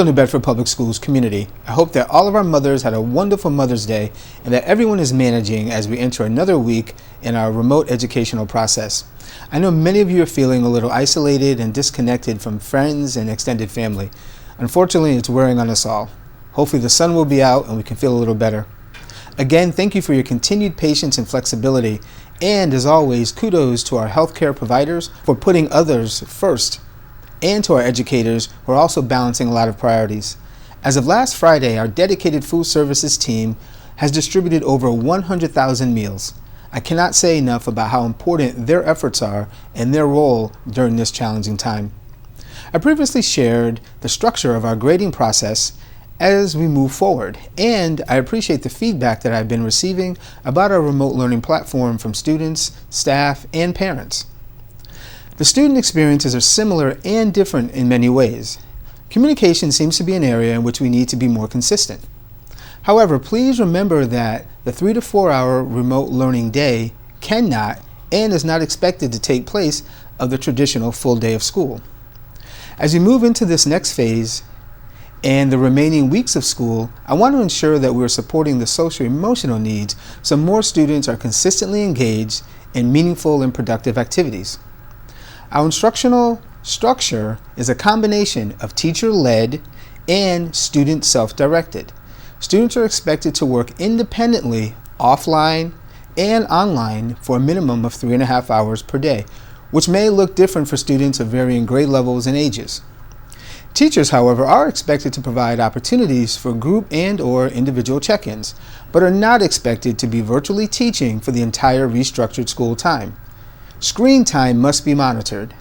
Hello, New Bedford Public Schools community. I hope that all of our mothers had a wonderful Mother's Day and that everyone is managing as we enter another week in our remote educational process. I know many of you are feeling a little isolated and disconnected from friends and extended family. Unfortunately, it's wearing on us all. Hopefully the sun will be out and we can feel a little better. Again, thank you for your continued patience and flexibility. And as always, kudos to our healthcare providers for putting others first, and to our educators who are also balancing a lot of priorities. As of last Friday, our dedicated food services team has distributed over 100,000 meals. I cannot say enough about how important their efforts are and their role during this challenging time. I previously shared the structure of our grading process as we move forward, and I appreciate the feedback that I've been receiving about our remote learning platform from students, staff, and parents. The student experiences are similar and different in many ways. Communication seems to be an area in which we need to be more consistent. However, please remember that the 3 to 4 hour remote learning day cannot and is not expected to take place of the traditional full day of school. As we move into this next phase and the remaining weeks of school, I want to ensure that we are supporting the social-emotional needs so more students are consistently engaged in meaningful and productive activities. Our instructional structure is a combination of teacher-led and student self-directed. Students are expected to work independently, offline and online for a minimum of 3.5 hours per day, which may look different for students of varying grade levels and ages. Teachers, however, are expected to provide opportunities for group and/or individual check-ins, but are not expected to be virtually teaching for the entire restructured school time. Screen time must be monitored,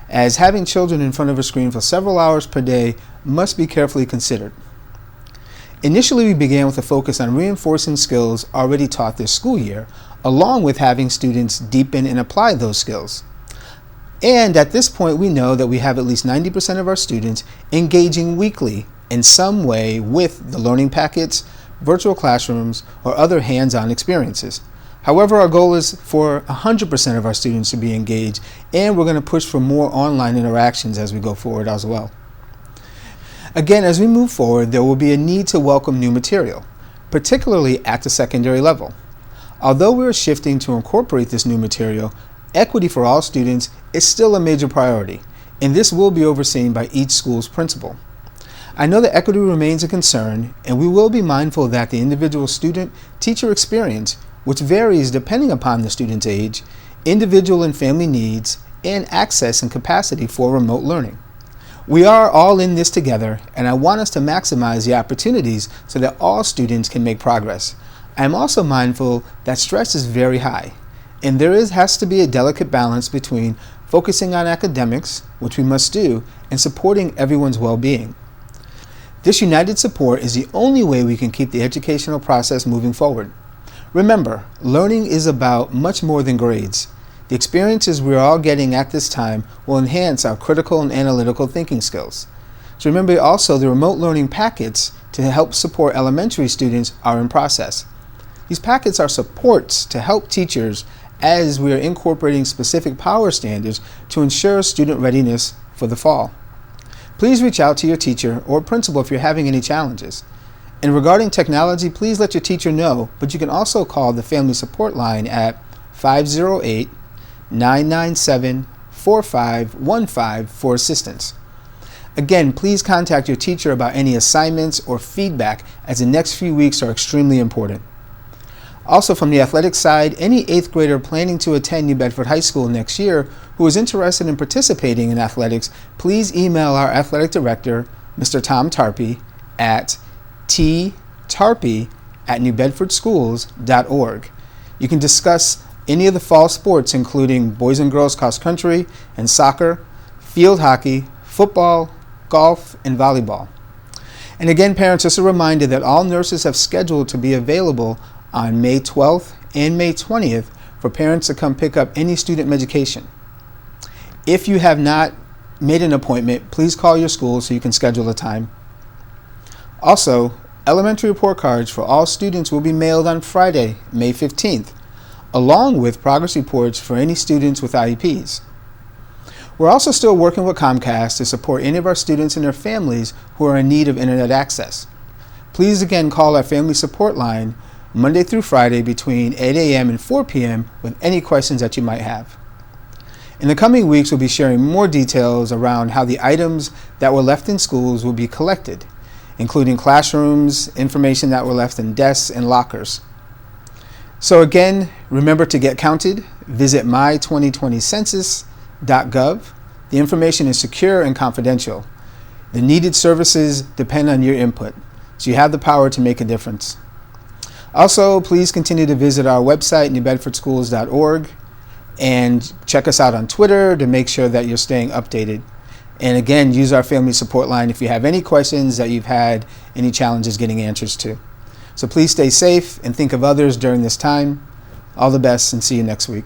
as having children in front of a screen for several hours per day must be carefully considered. Initially, we began with a focus on reinforcing skills already taught this school year, along with having students deepen and apply those skills. And at this point, we know that we have at least 90% of our students engaging weekly in some way with the learning packets, virtual classrooms, or other hands-on experiences. However, our goal is for 100% of our students to be engaged, and we're going to push for more online interactions as we go forward as well. Again, as we move forward, there will be a need to welcome new material, particularly at the secondary level. Although we are shifting to incorporate this new material, equity for all students is still a major priority, and this will be overseen by each school's principal. I know that equity remains a concern, and we will be mindful that the individual student-teacher experience, which varies depending upon the student's age, individual and family needs, and access and capacity for remote learning. We are all in this together, and I want us to maximize the opportunities so that all students can make progress. I am also mindful that stress is very high, and there has to be a delicate balance between focusing on academics, which we must do, and supporting everyone's well-being. This united support is the only way we can keep the educational process moving forward. Remember, learning is about much more than grades. The experiences we're all getting at this time will enhance our critical and analytical thinking skills. So remember also the remote learning packets to help support elementary students are in process. These packets are supports to help teachers as we are incorporating specific power standards to ensure student readiness for the fall. Please reach out to your teacher or principal if you're having any challenges. And regarding technology, please let your teacher know, but you can also call the Family Support Line at 508-997-4515 for assistance. Again, please contact your teacher about any assignments or feedback, as the next few weeks are extremely important. Also, from the athletics side, any 8th grader planning to attend New Bedford High School next year who is interested in participating in athletics, please email our athletic director, Mr. Tom Tarpey, at ttarpey@newbedfordschools.org. You can discuss any of the fall sports, including boys and girls cross country and soccer, field hockey, football, golf, and volleyball. And again, parents, just a reminder that all nurses have scheduled to be available on May 12th and May 20th for parents to come pick up any student medication. If you have not made an appointment, please call your school so you can schedule a time. Also, elementary report cards for all students will be mailed on Friday, May 15th, along with progress reports for any students with IEPs. We're also still working with Comcast to support any of our students and their families who are in need of internet access. Please again call our family support line Monday through Friday between 8 a.m. and 4 p.m. with any questions that you might have. In the coming weeks, we'll be sharing more details around how the items that were left in schools will be collected, including classrooms, information that were left in desks and lockers. So again, remember to get counted. Visit my2020census.gov. The information is secure and confidential. The needed services depend on your input, so you have the power to make a difference. Also, please continue to visit our website, newbedfordschools.org, and check us out on Twitter to make sure that you're staying updated. And again, use our family support line if you have any questions that you've had any challenges getting answers to. So please stay safe and think of others during this time. All the best, and see you next week.